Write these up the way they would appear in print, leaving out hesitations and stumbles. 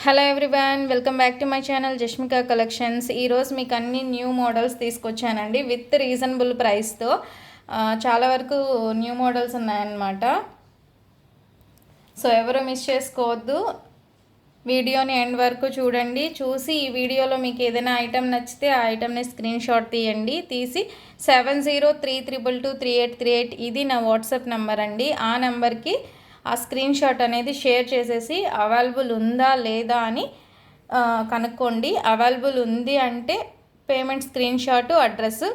Hello everyone, welcome back to my channel Jashmika collections. ఈరోజు మీకు అన్ని న్యూ మోడల్స్ తీసుకొచ్చానండి విత్ రీజనబుల్ ప్రైస్తో. చాలా వరకు న్యూ మోడల్స్ ఉన్నాయన్నమాట. సో ఎవరు మిస్ చేసుకోవద్దు, వీడియోని ఎండ్ వరకు చూడండి. చూసి ఈ వీడియోలో మీకు ఏదైనా ఐటెం నచ్చితే ఆ ఐటెంని స్క్రీన్ షాట్ తీయండి. తీసి 7032223838 ఇది నా వాట్సాప్ నెంబర్ అండి. ఆ నెంబర్కి ఆ స్క్రీన్ షాట్ అనేది షేర్ చేసేసి అవైలబుల్ ఉందా లేదా అని కనుక్కోండి. అవైలబుల్ ఉంది అంటే payment screen shot address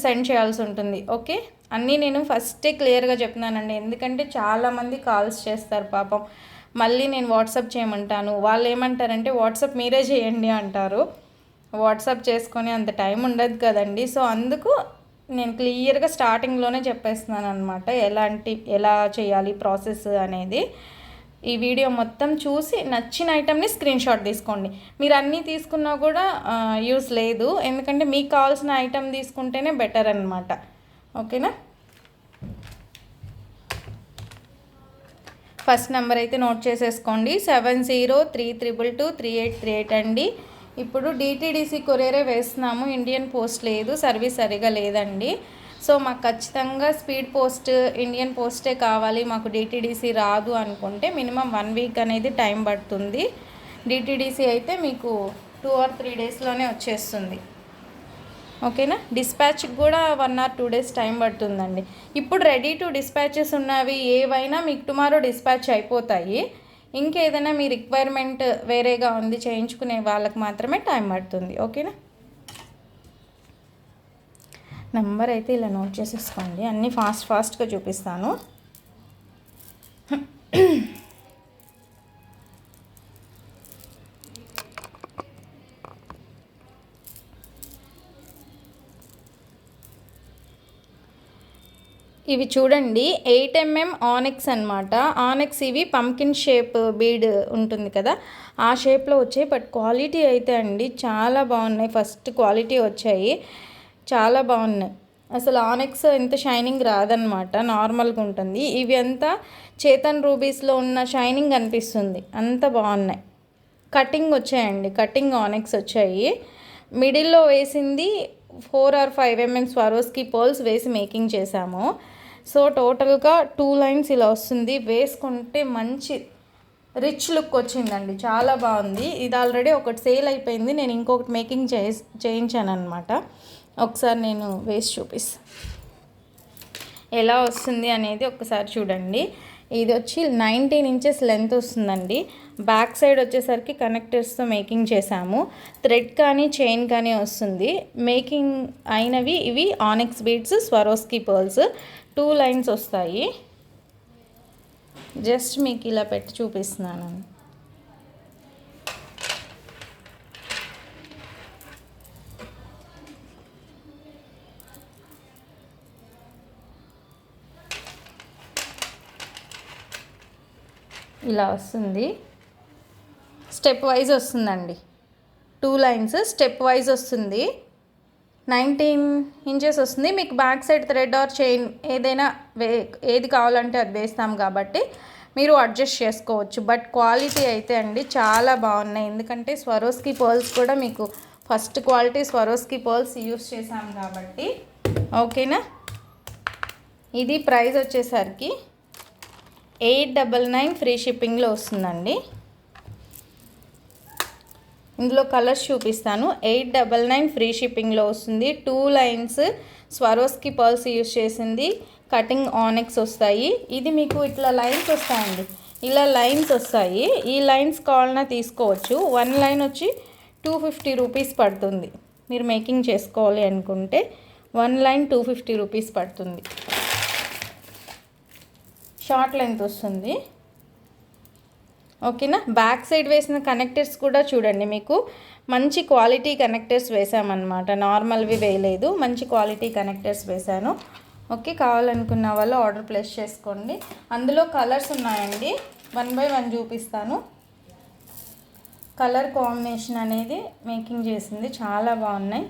send చేయాల్సి ఉంటుంది. ఓకే, అన్నీ నేను ఫస్టే క్లియర్గా చెప్తున్నానండి, ఎందుకంటే చాలామంది కాల్స్ చేస్తారు పాపం. మళ్ళీ నేను వాట్సాప్ చేయమంటాను, వాళ్ళు ఏమంటారంటే వాట్సాప్ మీరే చేయండి అంటారు. వాట్సాప్ చేసుకొని అంత టైం ఉండదు కదండి. సో అందుకు నేను క్లియర్గా స్టార్టింగ్లోనే చెప్పేస్తున్నాను అనమాట, ఎలా చేయాలి ప్రాసెస్ అనేది. ఈ వీడియో మొత్తం చూసి నచ్చిన ఐటెంని స్క్రీన్ షాట్ తీసుకోండి. మీరు అన్నీ తీసుకున్నా కూడా యూస్ లేదు, ఎందుకంటే మీకు కావాల్సిన ఐటెం తీసుకుంటేనే బెటర్ అనమాట. ఓకేనా, ఫస్ట్ నెంబర్ అయితే నోట్ చేసేసుకోండి, 7032223838 అండి. ఇప్పుడు డిటీడీసీ కొరియరే వేస్తున్నాము, ఇండియన్ పోస్ట్ లేదు, సర్వీస్ సరిగా లేదండి. సో మాకు ఖచ్చితంగా స్పీడ్ పోస్ట్ ఇండియన్ పోస్టే కావాలి, మాకు డిటీడీసీ రాదు అనుకుంటే మినిమం 1 వీక్ అనేది టైం పడుతుంది. డిటీడీసీ అయితే మీకు 2 or 3 డేస్లోనే వచ్చేస్తుంది. ఓకేనా, డిస్పాచ్కి కూడా 1 or 2 డేస్ టైం పడుతుందండి. ఇప్పుడు రెడీ టు డిస్పాచెస్ ఉన్నవి ఏవైనా మీకు టుమారో డిస్పాచ్ అయిపోతాయి. ఇంకేదైనా మీ రిక్వైర్మెంట్ వేరేగా ఉంది చేయించుకునే వాళ్ళకి మాత్రమే టైం పడుతుంది. ఓకేనా, నెంబర్ అయితే ఇలా నోట్ చేసేసుకోండి, అన్నీ ఫాస్ట్గా చూపిస్తాను. ఇవి చూడండి, 8mm ఆనిక్స్ అనమాట. ఆనిక్స్ ఇవి పంకిన్ షేప్ బీడ్ ఉంటుంది కదా, ఆ షేప్లో వచ్చాయి. బట్ క్వాలిటీ అయితే అండి చాలా బాగున్నాయి, ఫస్ట్ క్వాలిటీ వచ్చాయి, చాలా బాగున్నాయి. అసలు ఆనిక్స్ ఇంత షైనింగ్ రాదనమాట, నార్మల్గా ఉంటుంది. ఇవి అంతా చేతన్ రూబీస్లో ఉన్న షైనింగ్ అనిపిస్తుంది, అంత బాగున్నాయి. కటింగ్ వచ్చాయండి, కటింగ్ ఆనిక్స్ వచ్చాయి. మిడిల్లో వేసింది 4 or 5mm స్వరోస్కి పర్ల్స్ వేసి మేకింగ్ చేశాము. సో టోటల్గా 2 లైన్స్ ఇలా వస్తుంది, వేసుకుంటే మంచి రిచ్ లుక్ వచ్చిందండి, చాలా బాగుంది. ఇది ఆల్రెడీ ఒకటి సేల్ అయిపోయింది, నేను ఇంకొకటి మేకింగ్ చేయించాను అనమాట. ఒకసారి నేను వేసి చూపిస్తాను ఎలా వస్తుంది అనేది, ఒకసారి చూడండి. ఇది వచ్చి 19 inches లెంత్ వస్తుందండి. బ్యాక్ సైడ్ వచ్చేసరికి కనెక్టర్స్తో మేకింగ్ చేశాము. థ్రెడ్ కానీ చైన్ కానీ వస్తుంది. మేకింగ్ అయినవి ఇవి onyx beads Swarovski pearls, 2 lines వస్తాయి. జస్ట్ మీకు ఇలా పెట్టి చూపిస్తున్నాను. ఇలా వస్తుంది, స్టెప్ వైజ్ వస్తుందండి. 2 లైన్స్ స్టెప్ వైజ్ వస్తుంది. 19 inches వస్తుంది. మీకు back side thread or chain ఏదైనా ఏది కావాలంటే అది వేస్తాం కాబట్టి మీరు అడ్జస్ట్ చేసుకోవచ్చు. బట్ క్వాలిటీ అయితే అండి చాలా బాగున్నాయి, ఎందుకంటే స్వరోస్కి పర్ల్స్ కూడా మీకు first quality Swarovski pearls use చేసాం కాబట్టి. ఓకేనా, ఇది ప్రైస్ వచ్చేసరికి 899 ఫ్రీ షిప్పింగ్లో వస్తుందండి. ఇందులో కలర్స్ చూపిస్తాను. 899 ఫ్రీ షిప్పింగ్లో వస్తుంది. 2 లైన్స్ స్వరోస్కి పర్ల్స్ యూస్ చేసింది, కటింగ్ ఆనిక్స్ వస్తాయి. ఇది మీకు ఇట్లా లైన్స్ వస్తాయండి, ఇలా లైన్స్ వస్తాయి. ఈ లైన్స్ కావాలన్నా తీసుకోవచ్చు. 1 లైన్ వచ్చి 250 రూపీస్ పడుతుంది. మీరు మేకింగ్ చేసుకోవాలి అనుకుంటే 1 లైన్ 250 రూపీస్ పడుతుంది. షార్ట్ లెంత్ వస్తుంది. ఓకేనా, బ్యాక్ సైడ్ వేసిన కనెక్టర్స్ కూడా చూడండి, మీకు మంచి క్వాలిటీ కనెక్టర్స్ వేసామన్నమాట, నార్మల్వి వేయలేదు, మంచి క్వాలిటీ కనెక్టర్స్ వేసాను. ఓకే, కావాలనుకున్న వాళ్ళు ఆర్డర్ ప్లేస్ చేసుకోండి. అందులో కలర్స్ ఉన్నాయండి, 1 by 1 చూపిస్తాను. కలర్ కాంబినేషన్ అనేది మేకింగ్ చేసింది, చాలా బాగున్నాయి.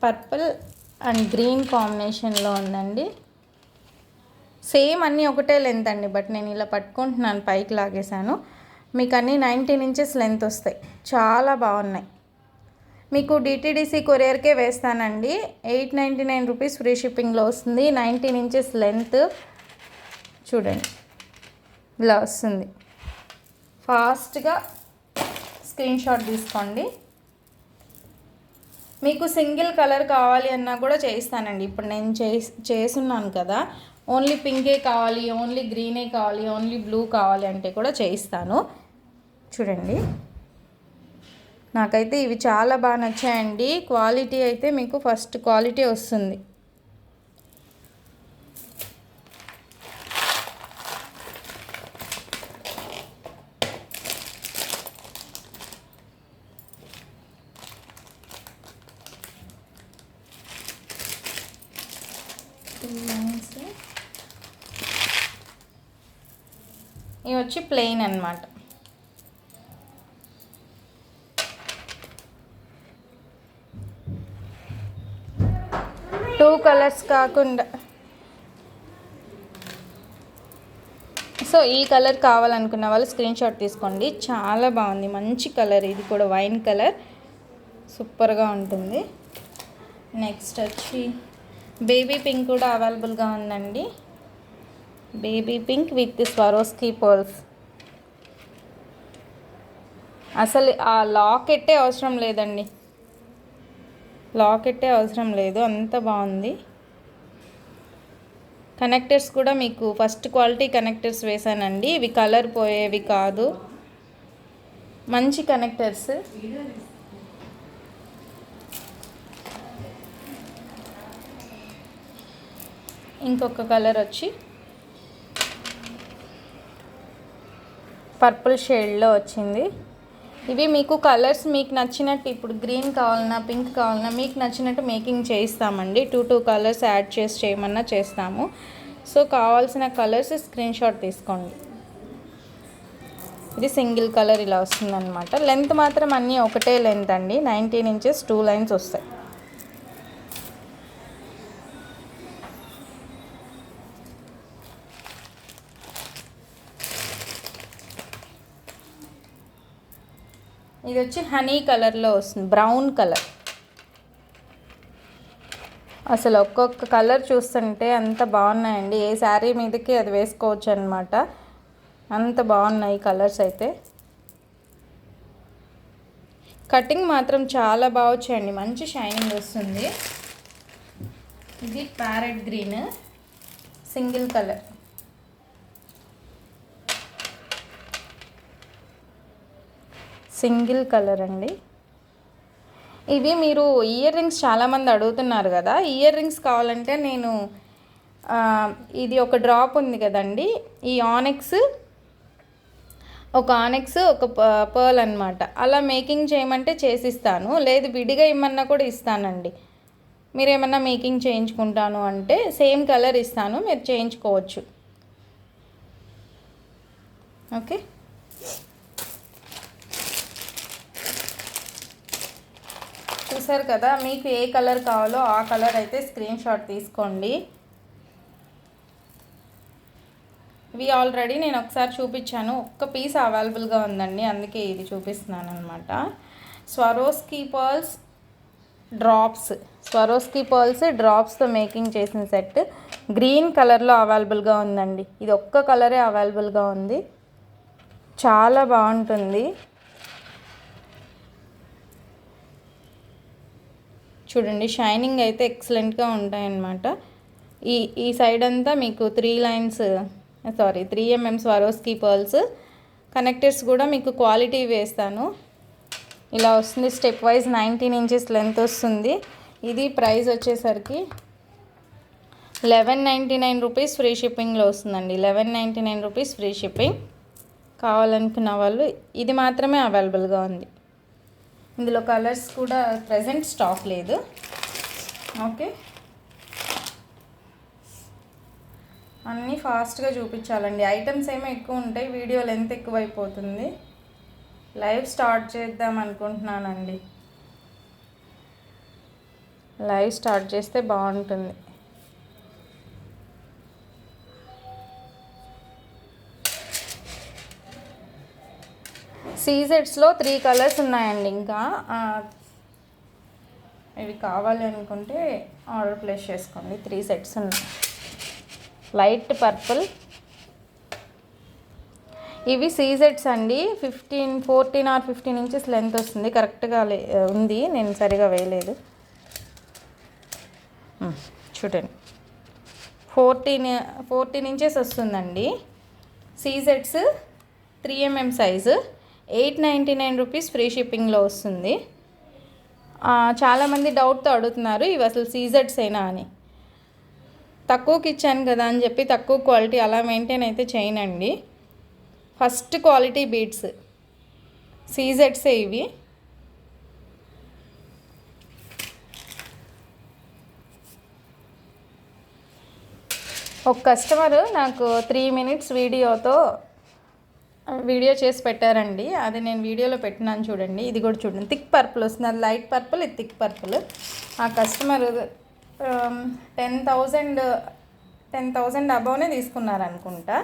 పర్పుల్ అండ్ గ్రీన్ కాంబినేషన్లో ఉందండి. సేమ్ అన్నీ ఒకటే లెంత్ అండి, బట్ నేను ఇలా పట్టుకుంటున్నాను, పైకి లాగేశాను. మీకు అన్నీ 19 ఇంచెస్ లెంత్ వస్తాయి, చాలా బాగున్నాయి. మీకు డిటీడీసీ కొరియర్కే వేస్తానండి. 899 రూపీస్ ఫ్రీ షిప్పింగ్లో వస్తుంది. 19 ఇంచెస్ లెంత్ చూడండి, ఇలా వస్తుంది. ఫాస్ట్గా స్క్రీన్ షాట్ తీసుకోండి. మీకు సింగిల్ కలర్ కావాలి అన్నా కూడా చేయిస్తానండి. ఇప్పుడు నేను చేసున్నాను కదా, ఓన్లీ పింకే కావాలి, ఓన్లీ గ్రీనే కావాలి, ఓన్లీ బ్లూ కావాలి అంటే కూడా చేయిస్తాను. చూడండి, నాకైతే ఇవి చాలా బాగా నచ్చాయండి. క్వాలిటీ అయితే మీకు ఫస్ట్ క్వాలిటీ వస్తుంది. ఇవి వచ్చి ప్లెయిన్ అన్నమాట. టూ కలర్స్ కాకుండా, సో ఈ కలర్ కావాలనుకున్న వాళ్ళు స్క్రీన్ షాట్ తీసుకోండి. చాలా బాగుంది, మంచి కలర్. ఇది కూడా వైన్ కలర్, సూపర్గా ఉంటుంది. నెక్స్ట్ వచ్చి బేబీ పింక్ కూడా అవైలబుల్గా ఉందండి. Baby pink with Swarovski pearls. అసలు ఆ లాకెట్టే అవసరం లేదండి, లాకెట్టే అవసరం లేదు, అంత బాగుంది. కనెక్టర్స్ కూడా మీకు ఫస్ట్ క్వాలిటీ కనెక్టర్స్ వేసానండి. ఇవి కలర్ పోయేవి కాదు, మంచి కనెక్టర్స్. ఇంకొక కలర్ వచ్చి పర్పుల్ షేడ్లో వచ్చింది. ఇవి మీకు కలర్స్ మీకు నచ్చినట్టు, ఇప్పుడు గ్రీన్ కావాలన్నా పింక్ కావాలన్నా మీకు నచ్చినట్టు మేకింగ్ చేయిస్తామండి. 2 కలర్స్ యాడ్ చేసి చేయమన్నా చేస్తాము. సో కావాల్సిన కలర్స్ స్క్రీన్ షాట్ తీసుకోండి. ఇది సింగిల్ కలర్ ఇలా వస్తుందన్నమాట. లెంత్ మాత్రం అన్నీ ఒకటే లెంత్ అండి, 19 ఇంచెస్ 2 లైన్స్ వస్తాయి. ఇది వచ్చి హనీ కలర్లో వస్తుంది, బ్రౌన్ కలర్. అసలు ఒక్కొక్క కలర్ చూస్తుంటే అంత బాగున్నాయండి. ఏ శారీ మీదకి అది వేసుకోవచ్చు అనమాట, అంత బాగున్నాయి కలర్స్ అయితే. కటింగ్ మాత్రం చాలా బాగా వచ్చాయండి, మంచి షైనింగ్ వస్తుంది. ఇది parrot green single colour. Single colour అండి. ఇవి మీరు ఇయర్ రింగ్స్ చాలామంది అడుగుతున్నారు కదా, ఇయర్ రింగ్స్ కావాలంటే నేను ఇది ఒక డ్రాప్ ఉంది కదండి, ఈ ఆనెక్స్, ఒక ఆనెక్స్ ఒక పర్ల్ అనమాట, అలా మేకింగ్ చేయమంటే చేసిస్తాను. లేదు విడిగా ఇమ్మన్నా కూడా ఇస్తానండి. మీరు ఏమన్నా మేకింగ్ చేయించుకుంటాను అంటే సేమ్ కలర్ ఇస్తాను, మీరు చేయించుకోవచ్చు. ఓకే, చూసారు కదా, మీకు ఏ కలర్ కావాలో ఆ కలర్ అయితే స్క్రీన్ షాట్ తీసుకోండి. ఇవి ఆల్రెడీ నేను ఒకసారి చూపించాను, ఒక్క పీస్ అవైలబుల్గా ఉందండి, అందుకే ఇది చూపిస్తున్నాను అనమాట. Swarovski pearls drops, Swarovski pearls డ్రాప్స్తో మేకింగ్ చేసిన సెట్ గ్రీన్ కలర్లో అవైలబుల్గా ఉందండి. ఇది ఒక్క కలరే అవైలబుల్గా ఉంది, చాలా బాగుంటుంది. చూడండి, షైనింగ్ అయితే ఎక్సలెంట్గా ఉంటాయన్నమాట. ఈ సైడ్ అంతా మీకు 3 mm స్వరోస్కీ పర్ల్స్. కనెక్టర్స్ కూడా మీకు క్వాలిటీ వేస్తాను, ఇలా వస్తుంది. స్టెప్ వైజ్ 19 ఇంచెస్ లెంత్ వస్తుంది. ఇది ప్రైస్ వచ్చేసరికి 1199 రూపీస్ ఫ్రీ షిప్పింగ్లో వస్తుందండి. 1199 రూపీస్ ఫ్రీ షిప్పింగ్. కావాలనుకున్న వాళ్ళు ఇది మాత్రమే అవైలబుల్గా ఉంది. ఇందులో కలర్స్ కూడా ప్రజెంట్ స్టాక్ లేదు. ఓకే, అన్నీ ఫాస్ట్గా చూపించాలండి, ఐటమ్స్ ఏమో ఎక్కువ ఉంటాయి, వీడియో లెంత్ ఎక్కువైపోతుంది. లైవ్ స్టార్ట్ చేద్దాం అనుకుంటున్నానండి, లైవ్ స్టార్ట్ చేస్తే బాగుంటుంది. సీజెడ్స్లో 3 కలర్స్ ఉన్నాయండి. ఇంకా ఇవి కావాలి అనుకుంటే ఆర్డర్ ప్లేస్ చేసుకోండి. 3 సెట్స్ ఉన్నాయి. లైట్ పర్పుల్, ఇవి సీజెడ్స్ అండి. 14 ఆర్ 15 ఇంచెస్ లెంత్ వస్తుంది. కరెక్ట్గా ఉంది, నేను సరిగా వేయలేదు. చూడండి, 14 ఇంచెస్ వస్తుందండి. సీజెడ్స్ 3mm సైజు, 899 రూపీస్ ఫ్రీ షిప్పింగ్లో వస్తుంది. చాలామంది డౌట్తో అడుగుతున్నారు ఇవి అసలు సీజెడ్స్ అయినా అని. తక్కువకి ఇచ్చాను కదా అని చెప్పి తక్కువ క్వాలిటీ అలా మెయింటైన్ అయితే చేయనండి. ఫస్ట్ క్వాలిటీ బీడ్స్ సీజెడ్సే ఇవి. ఒక కస్టమర్ నాకు 3 మినిట్స్ వీడియో చేసి పెట్టారండి. అది నేను వీడియోలో పెట్టినాను చూడండి. ఇది కూడా చూడండి, థిక్ పర్పుల్ వస్తుంది. అది లైట్ పర్పుల్, ఇది థిక్ పర్పుల్. ఆ కస్టమర్ 10,000 అబౌనే తీసుకున్నారనుకుంటా.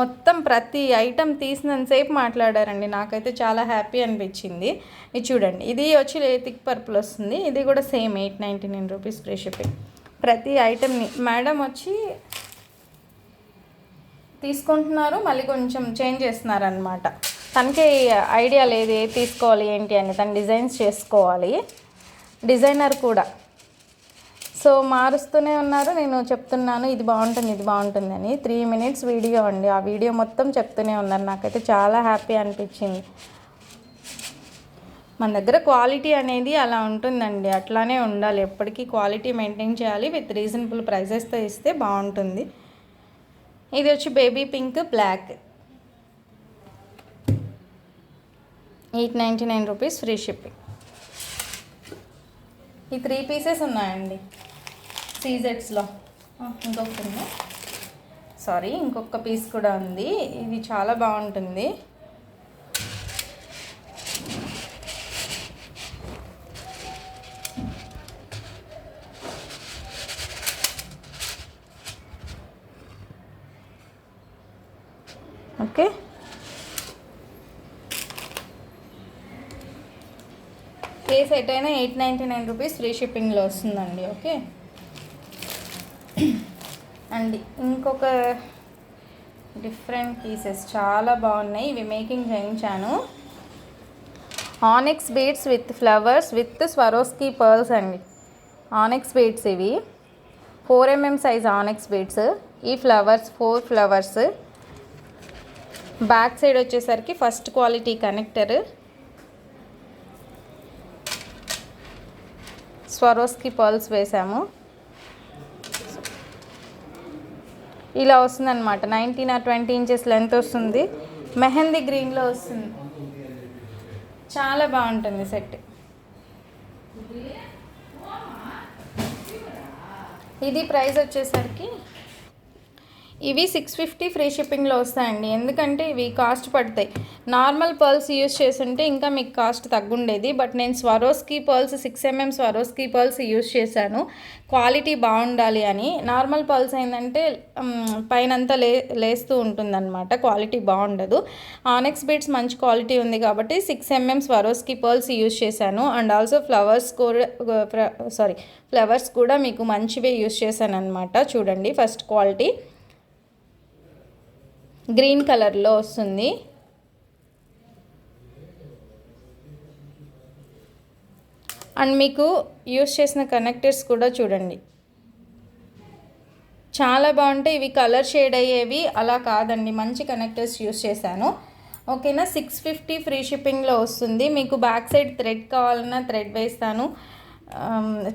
మొత్తం ప్రతి ఐటెం తీసినంతసేపు మాట్లాడారండి. నాకైతే చాలా హ్యాపీ అనిపించింది. ఇది చూడండి, ఇది వచ్చి థిక్ పర్పుల్ వస్తుంది. ఇది కూడా సేమ్ 899 రూపీస్ ఫ్రీ షిప్పింగ్. ప్రతి ఐటెంని మేడం వచ్చి తీసుకుంటున్నారు, మళ్ళీ కొంచెం చేంజ్ చేస్తున్నారనమాట. తనకే ఐడియా లేదు ఏది తీసుకోవాలి ఏంటి అని. తను డిజైన్స్ చేసుకోవాలి, డిజైనర్ కూడా. సో మారుస్తూనే ఉన్నారు. నేను చెప్తున్నాను ఇది బాగుంటుంది, ఇది బాగుంటుంది అని. 3 మినిట్స్ వీడియో అండి. ఆ వీడియో మొత్తం చెప్తూనే ఉన్నారు. నాకైతే చాలా హ్యాపీ అనిపించింది. మన దగ్గర క్వాలిటీ అనేది అలా ఉంటుందండి, అట్లానే ఉండాలి. ఎప్పటికీ క్వాలిటీ మెయింటైన్ చేయాలి. విత్ రీజనబుల్ ప్రైజెస్తో ఇస్తే బాగుంటుంది. ఇది వచ్చి baby pink black, 899 rupees free shipping. ఈ 3 పీసెస్ ఉన్నాయండి సీజెడ్స్లో. ఇంకొక పీస్ కూడా ఉంది. ఇది చాలా బాగుంటుంది. ఓకే, ఏ సెట్ అయినా 899 రూపీస్ ఫ్రీ షిప్పింగ్లో వస్తుందండి. ఓకే, అండ్ ఇంకొక డిఫరెంట్ పీసెస్ చాలా బాగున్నాయి. ఇవి మేకింగ్ చేయించాను. Onyx beads with flowers with Swarovski pearls అండి. ఆనిక్స్ బీడ్స్ ఇవి 4mm సైజ్ ఆనిక్స్ బీడ్స్. ఈ ఫ్లవర్స్ 4 ఫ్లవర్స్. బ్యాక్ సైడ్ వచ్చేసరికి first quality connector, Swarovski pearls వేసాము. ఇలా వస్తుందన్నమాట. 19 or 20 ఇంచెస్ లెంత్ వస్తుంది. మెహందీ గ్రీన్లో వస్తుంది. చాలా బాగుంటుంది సెట్. ఇది ప్రైస్ వచ్చేసరికి ఇవి 650 ఫ్రీ షిప్పింగ్లో వస్తాయండి. ఎందుకంటే ఇవి కాస్ట్ పడతాయి. నార్మల్ పర్ల్స్ యూస్ చేస్తుంటే ఇంకా మీకు కాస్ట్ తగ్గుండేది. బట్ నేను Swarovski pearls 6mm Swarovski pearls use చేశాను, క్వాలిటీ బాగుండాలి అని. నార్మల్ పర్ల్స్ ఏంటంటే పైనంతా లేస్తూ ఉంటుందన్నమాట, క్వాలిటీ బాగుండదు. ఆనెక్స్ బీడ్స్ మంచి క్వాలిటీ ఉంది కాబట్టి 6mm స్వరోస్కీ పర్ల్స్ యూస్ చేశాను. అండ్ ఆల్సో ఫ్లవర్స్ కూడా మీకు మంచివే యూస్ చేశాను అనమాట. చూడండి, ఫస్ట్ క్వాలిటీ గ్రీన్ కలర్లో వస్తుంది. అండ్ మీకు యూస్ చేసిన కనెక్టర్స్ కూడా చూడండి, చాలా బాగుంటాయి. ఇవి కలర్ షేడ్ అయ్యేవి అలా కాదండి, మంచి కనెక్టర్స్ యూస్ చేశాను. ఓకేనా, 650 ఫ్రీ షిప్పింగ్లో వస్తుంది. మీకు బ్యాక్ సైడ్ థ్రెడ్ కావాలన్నా థ్రెడ్ వేస్తాను,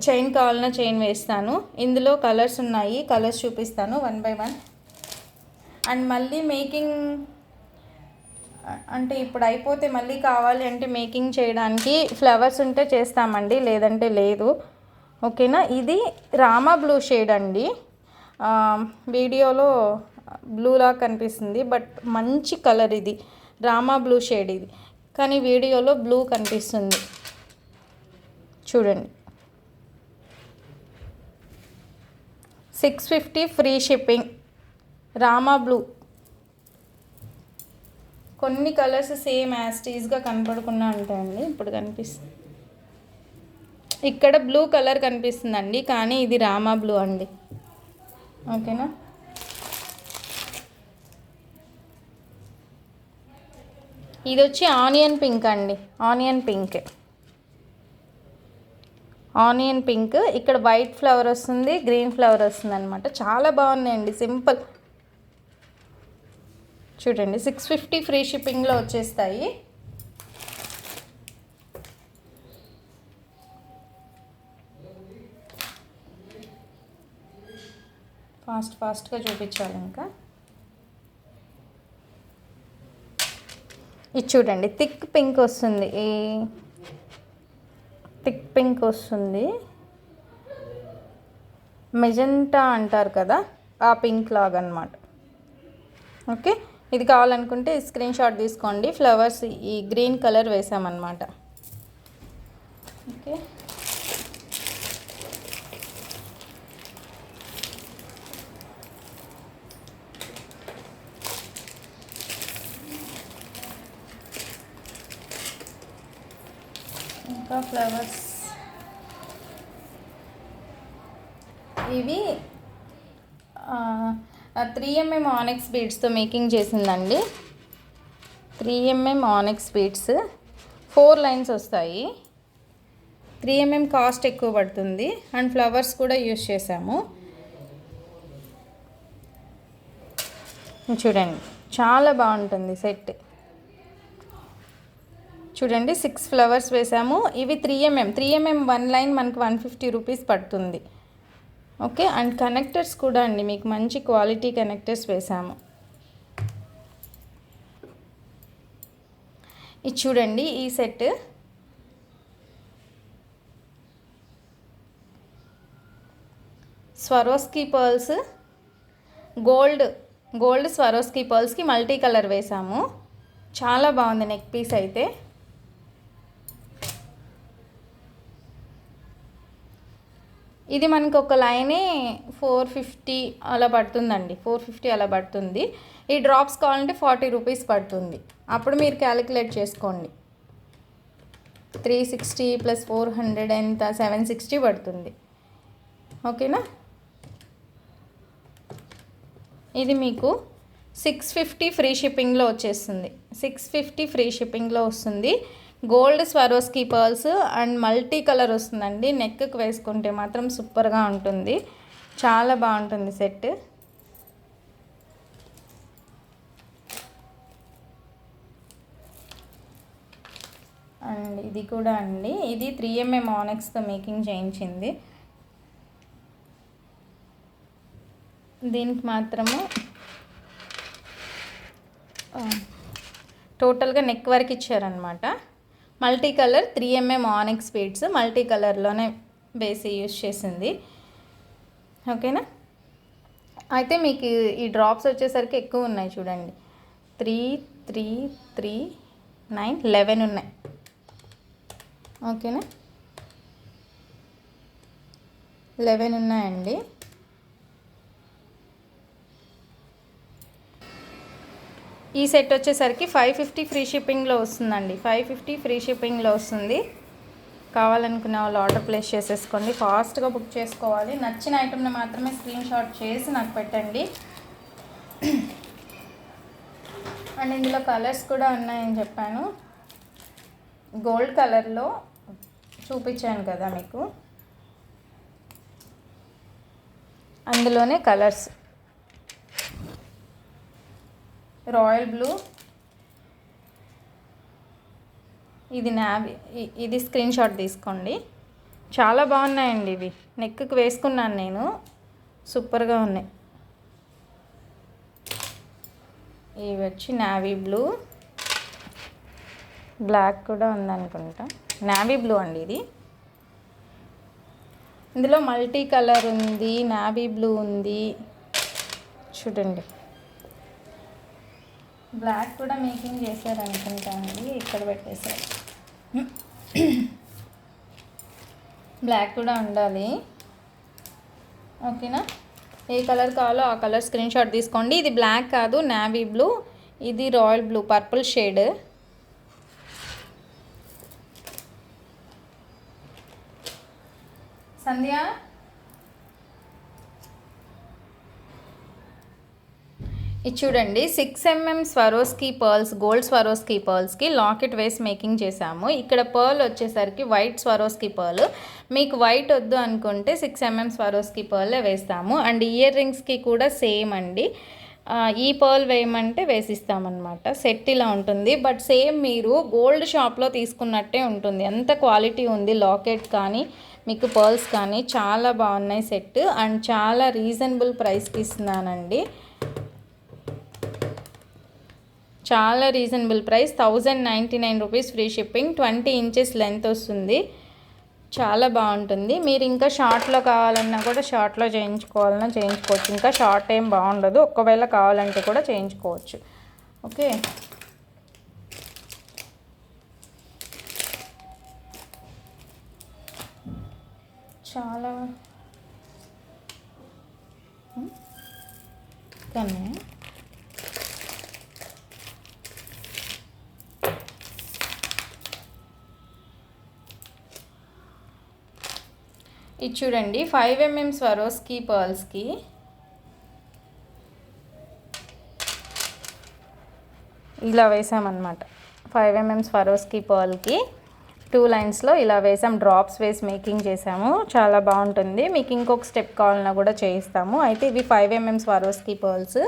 చైన్ కావాలన్నా చైన్ వేస్తాను. ఇందులో కలర్స్ ఉన్నాయి, కలర్స్ చూపిస్తాను 1 by 1. అండ్ మళ్ళీ మేకింగ్ అంటే ఇప్పుడు అయిపోతే మళ్ళీ కావాలి అంటే మేకింగ్ చేయడానికి ఫ్లవర్స్ ఉంటే చేస్తామండి, లేదంటే లేదు. ఓకేనా, ఇది రామా బ్లూ షేడ్ అండి. వీడియోలో బ్లూలా కనిపిస్తుంది, బట్ మంచి కలర్ ఇది. రామా బ్లూ షేడ్ ఇది, కానీ వీడియోలో బ్లూ కనిపిస్తుంది. చూడండి, 650 ఫ్రీ షిప్పింగ్. రామా బ్లూ కొన్ని కలర్స్ సేమ్ యాస్టీస్గా కనపడకుండా ఉంటాయండి. ఇప్పుడు కనిపిస్తుంది, ఇక్కడ బ్లూ కలర్ కనిపిస్తుందండి, కానీ ఇది రామా బ్లూ అండి. ఓకేనా. ఇది వచ్చి ఆనియన్ పింక్ అండి, ఆనియన్ పింక్. ఆనియన్ పింక్, ఇక్కడ వైట్ ఫ్లవర్ వస్తుంది, గ్రీన్ ఫ్లవర్ వస్తుంది అనమాట. చాలా బాగున్నాయండి, సింపుల్. చూడండి 650 ఫ్రీ షిప్పింగ్లో వచ్చేస్తాయి. ఫాస్ట్గా చూపించాలి. ఇంకా ఇది చూడండి, థిక్ పింక్ వస్తుంది, ఈ థిక్ పింక్ వస్తుంది, మెజెంటా అంటారు కదా, ఆ పింక్ లాగా అనమాట. ఓకే, ఇది కావాలనుకుంటే స్క్రీన్ షాట్ తీసుకోండి. ఫ్లవర్స్ ఈ గ్రీన్ కలర్ వేసామన్నమాట. ఓకే, ఇంకా ఫ్లవర్స్ ఇవి 3mm ఆనెక్స్ బీడ్స్తో మేకింగ్ చేసిందండి. 3mm ఆనెక్స్ బీడ్స్ 4 లైన్స్ వస్తాయి. 3mm కాస్ట్ ఎక్కువ పడుతుంది, అండ్ ఫ్లవర్స్ కూడా యూస్ చేసాము. చూడండి చాలా బాగుంటుంది సెట్. చూడండి 6 ఫ్లవర్స్ వేసాము. ఇవి 3mm 1 లైన్ మనకు 150 రూపీస్ పడుతుంది. ఓకే, అండ్ కనెక్టర్స్ కూడా అండి, మీకు మంచి క్వాలిటీ కనెక్టర్స్ వేసాము. ఇది చూడండి, ఈ set Swarovski pearls, gold Swarovski పర్ల్స్కి మల్టీ కలర్ వేసాము. చాలా బాగుంది నెక్ పీస్ అయితే. ఇది మనకు ఒక లైనే 450 అలా పడుతుందండి, 450 అలా పడుతుంది. ఈ డ్రాప్స్ కావాలంటే 40 రూపీస్ పడుతుంది. అప్పుడు మీరు క్యాలిక్యులేట్ చేసుకోండి. 360 + 400 ఎంత, 760 పడుతుంది. ఓకేనా. ఇది మీకు 650 ఫ్రీ షిప్పింగ్లో వచ్చేస్తుంది. 650 ఫ్రీ షిప్పింగ్లో వస్తుంది. Gold Swarovski pearls and multi colour వస్తుందండి. నెక్కి వేసుకుంటే మాత్రం సూపర్గా ఉంటుంది, చాలా బాగుంటుంది సెట్. అండ్ ఇది కూడా అండి, ఇది 3mm ఆనెక్స్తో మేకింగ్ చేయించింది. దీనికి మాత్రము టోటల్గా నెక్ వరకు ఇచ్చారనమాట. Multi colour 3mm ఆనెక్స్ beads multi కలర్లోనే వేసి యూస్ చేసింది. ఓకేనా. అయితే మీకు ఈ డ్రాప్స్ వచ్చేసరికి ఎక్కువ ఉన్నాయి చూడండి. 3, 3, 3, 9, 11 ఉన్నాయి. ఓకేనా, 11 ఉన్నాయండి. ఈ సెట్ వచ్చేసరికి 550 ఫ్రీ షిప్పింగ్లో వస్తుందండి. 550 ఫ్రీ షిప్పింగ్లో వస్తుంది. కావాలనుకునే వాళ్ళు ఆర్డర్ ప్లేస్ చేసేసుకోండి. ఫాస్ట్గా బుక్ చేసుకోవాలి. నచ్చిన ఐటమ్ని మాత్రమే స్క్రీన్ షాట్ చేసి నాకు పెట్టండి. అండ్ ఇందులో కలర్స్ కూడా ఉన్నాయని చెప్పాను. గోల్డ్ కలర్లో చూపించాను కదా మీకు, అందులోనే కలర్స్ రాయల్ బ్లూ, ఇది నావీ, ఇది స్క్రీన్ షాట్ తీసుకోండి. చాలా బాగున్నాయండి ఇవి. నెక్కి వేసుకున్నాను నేను, సూపర్గా ఉన్నాయి. ఇవి వచ్చి నావీ బ్లూ, బ్లాక్ కూడా ఉందనుకుంటా. నావీ బ్లూ అండి ఇది. ఇందులో మల్టీ కలర్ ఉంది, నావీ బ్లూ ఉంది. చూడండి, బ్లాక్ కూడా మేకింగ్ చేశారు అనుకుంటా అండి, ఇక్కడ పెట్టేశారు. బ్లాక్ కూడా ఉండాలి. ఓకేనా. ఏ కలర్ కావాలో ఆ కలర్ స్క్రీన్ షాట్ తీసుకోండి. ఇది బ్లాక్ కాదు, నావీ బ్లూ. ఇది royal blue purple shade. Sandhya ఇది చూడండి 6mm Swarovski pearls, gold Swarovski పర్ల్స్కి లాకెట్ వేసి మేకింగ్ చేసాము. ఇక్కడ పర్ల్ వచ్చేసరికి వైట్ స్వరోస్కీ పర్ల్. మీకు వైట్ వద్దు అనుకుంటే 6mm స్వరోస్కీ పర్లే వేస్తాము. అండ్ ఇయర్ రింగ్స్కి కూడా సేమ్ అండి. ఈ పర్ల్ వేయమంటే వేసిస్తామన్నమాట. సెట్ ఇలా ఉంటుంది. బట్ సేమ్ మీరు గోల్డ్ షాప్లో తీసుకున్నట్టే ఉంటుంది. ఎంత క్వాలిటీ ఉంది. లాకెట్ కానీ మీకు పర్ల్స్ కానీ చాలా బాగున్నాయి సెట్. అండ్ చాలా రీజనబుల్ ప్రైస్కి ఇస్తున్నానండి. చాలా reasonable price, 1099 rupees free shipping. 20 inches length వస్తుంది. చాలా బాగుంటుంది. మీరు ఇంకా షార్ట్లో కావాలన్నా కూడా షార్ట్లో చేయించుకోవాలన్నా చేయించుకోవచ్చు. ఇంకా షార్ట్ ఏం బాగుండదు. ఒకవేళ కావాలంటే కూడా చేయించుకోవచ్చు. ఓకే, చాలా కానీ ఇది చూడండి 5mm స్వరోస్కీ పర్ల్స్కి ఇలా వేసామన్నమాట. 5mm స్వరోస్కీ పర్ల్కి 2 లైన్స్లో ఇలా వేసాం. డ్రాప్స్ వేసి మేకింగ్ చేసాము. చాలా బాగుంటుంది. మీకు ఇంకొక స్టెప్ కావాలన్నా కూడా చేయిస్తాము. అయితే ఇవి 5mm స్వరోస్కీ పర్ల్స్.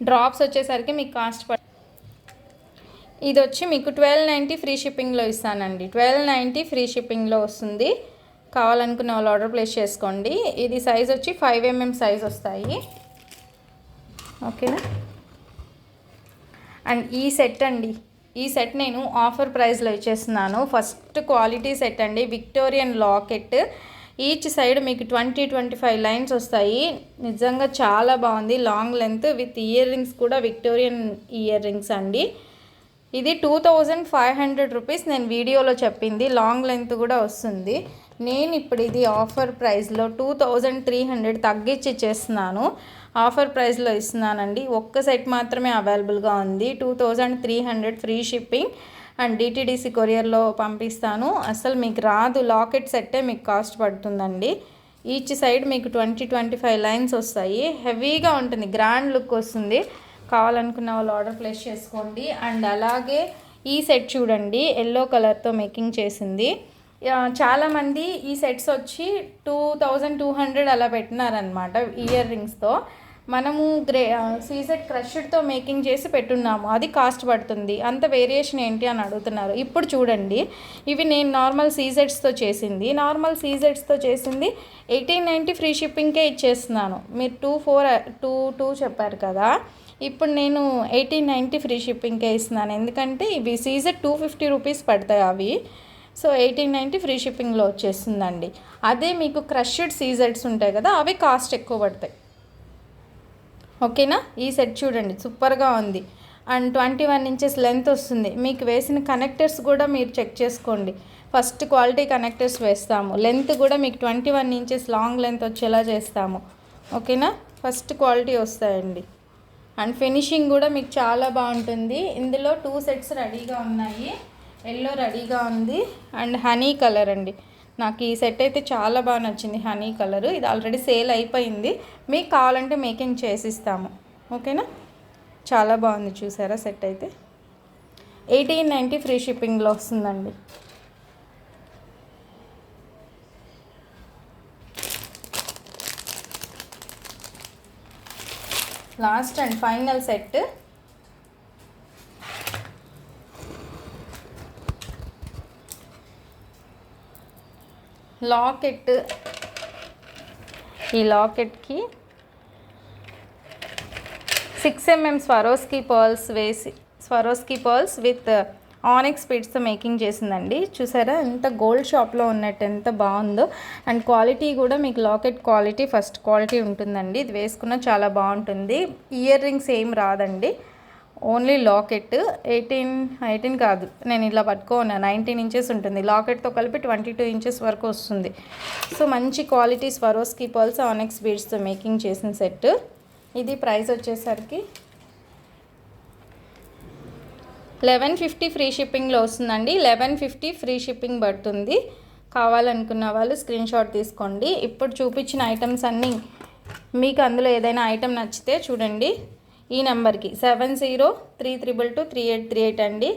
డ్రాప్స్ వచ్చేసరికి మీకు కాస్ట్ ఇది వచ్చి మీకు 1290 ఫ్రీ షిప్పింగ్లో ఇస్తానండి. 1290 ఫ్రీ షిప్పింగ్లో వస్తుంది. కావాలనుకున్న వాళ్ళు ఆర్డర్ ప్లేస్ చేసుకోండి. ఇది సైజ్ వచ్చి 5mm సైజ్ వస్తాయి. ఓకేనా. అండ్ ఈ సెట్ అండి, ఈ సెట్ నేను ఆఫర్ ప్రైస్లో ఇచ్చేస్తున్నాను. ఫస్ట్ క్వాలిటీ సెట్ అండి. Victorian locket. ఈచ్ సైడ్ మీకు 20-25 లైన్స్ వస్తాయి. నిజంగా చాలా బాగుంది. Long length with ear rings కూడా విక్టోరియన్ ఇయర్ రింగ్స్ అండి. ఇది 2500 రూపీస్. నేను వీడియోలో చెప్పింది. లాంగ్ లెంత్ కూడా వస్తుంది. నేను ఇప్పుడు ఇది ఆఫర్ ప్రైస్లో 2300 తగ్గించి ఇచ్చేస్తున్నాను. ఆఫర్ ప్రైస్లో ఇస్తున్నానండి. ఒక్క సెట్ మాత్రమే అవైలబుల్గా ఉంది. 2300 ఫ్రీ షిప్పింగ్ అండ్ డిటీడీసీ కొరియర్లో పంపిస్తాను. అసలు మీకు రాదు. లాకెట్ సెట్టే మీకు కాస్ట్ పడుతుందండి. ఈచ్ సైడ్ మీకు 20-25 లైన్స్ వస్తాయి. హెవీగా ఉంటుంది. గ్రాండ్ లుక్ వస్తుంది. కావాలనుకున్న వాళ్ళు ఆర్డర్ ప్లేస్ చేసుకోండి. అండ్ అలాగే ఈ సెట్ చూడండి, ఎల్లో కలర్తో మేకింగ్ చేసింది. చాలామంది ఈ సెట్స్ వచ్చి 2200 అలా పెట్టినారనమాట ఇయర్ రింగ్స్తో. మనము సీజెడ్ క్రష్డ్తో మేకింగ్ చేసి పెట్టున్నాము. అది కాస్ట్ పడుతుంది. అంత వేరియేషన్ ఏంటి అని అడుగుతున్నారు. ఇప్పుడు చూడండి, ఇవి నేను నార్మల్ సీజెడ్స్తో చేసింది. నార్మల్ సీజెడ్స్తో చేసింది 1890 ఫ్రీ షిప్పింగ్కే ఇచ్చేస్తున్నాను. మీరు 2422 చెప్పారు కదా, ఇప్పుడు నేను 1890 ఫ్రీ షిప్పింగ్కే ఇస్తున్నాను. ఎందుకంటే ఇవి సీజెడ్ 250 రూపీస్ పడతాయి అవి. సో 1890 ఫ్రీ షిప్పింగ్లో వచ్చేస్తుందండి. అదే మీకు క్రష్డ్ సీజెడ్స్ ఉంటాయి కదా, అవి కాస్ట్ ఎక్కువ పడతాయి. ఓకేనా. ఈ సెట్ చూడండి, సూపర్గా ఉంది. అండ్ 21 ఇంచెస్ లెంత్ వస్తుంది. మీకు వేసిన కనెక్టర్స్ కూడా మీరు చెక్ చేసుకోండి. ఫస్ట్ క్వాలిటీ కనెక్టర్స్ వేస్తాము. లెంత్ కూడా మీకు 21 ఇంచెస్ లాంగ్ లెంత్ వచ్చేలా చేస్తాము. ఓకేనా. ఫస్ట్ క్వాలిటీ వస్తాయండి. అండ్ ఫినిషింగ్ కూడా మీకు చాలా బాగుంటుంది. ఇందులో 2 సెట్స్ రెడీగా ఉన్నాయి. ఎల్లో రెడీగా ఉంది అండ్ హనీ కలర్ అండి. నాకు ఈ సెట్ అయితే చాలా బాగా నచ్చింది. Honey colour. ఇది ఆల్రెడీ సేల్ అయిపోయింది. మీకు కావాలంటే మేకింగ్ చేసిస్తాము. ఓకేనా. చాలా బాగుంది. చూసారా సెట్ అయితే 1890 ఫ్రీ షిప్పింగ్లో వస్తుందండి. Last and final set. Locket. ఈ లాకెట్కి 6mm స్వరోస్కీ పర్ల్స్ వేసి, స్వరోస్కీ పర్ల్స్ విత్ ఆనిక్స్ బీడ్స్తో మేకింగ్ చేసిందండి. చూసారా ఎంత గోల్డ్ షాప్లో ఉన్నట్టు ఎంత బాగుందో. అండ్ క్వాలిటీ కూడా మీకు లాకెట్ క్వాలిటీ ఫస్ట్ క్వాలిటీ ఉంటుందండి. ఇది వేసుకున్న చాలా బాగుంటుంది. ఇయర్ రింగ్స్ ఏం రాదండి, ఓన్లీ లాకెట్. 18 కాదు, నేను ఇలా పట్టుకోను, 19 ఇంచెస్ ఉంటుంది. లాకెట్తో కలిపి 22 ఇంచెస్ వరకు వస్తుంది. సో మంచి క్వాలిటీ స్వరోస్కీ పర్ల్స్ ఆనిక్స్ బీడ్స్తో మేకింగ్ చేసిన సెట్. ఇది ప్రైస్ వచ్చేసరికి 1150 ఫ్రీ షిప్పింగ్లో వస్తుందండి. 1150 ఫ్రీ షిప్పింగ్ పడుతుంది. కావాలనుకున్న వాళ్ళు స్క్రీన్ షాట్ తీసుకోండి. ఇప్పుడు చూపించిన ఐటమ్స్ అన్నీ మీకు అందులో ఏదైనా ఐటెం నచ్చితే చూడండి, ఈ నెంబర్కి 7033223838 అండి.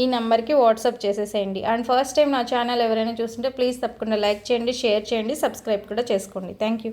ఈ నెంబర్కి వాట్సాప్ చేసేసేయండి. అండ్ ఫస్ట్ టైం నా ఛానల్ ఎవరైనా చూస్తుంటే ప్లీజ్ తప్పకుండా లైక్ చేయండి, షేర్ చేయండి, సబ్స్క్రైబ్ కూడా చేసుకోండి. Thank you.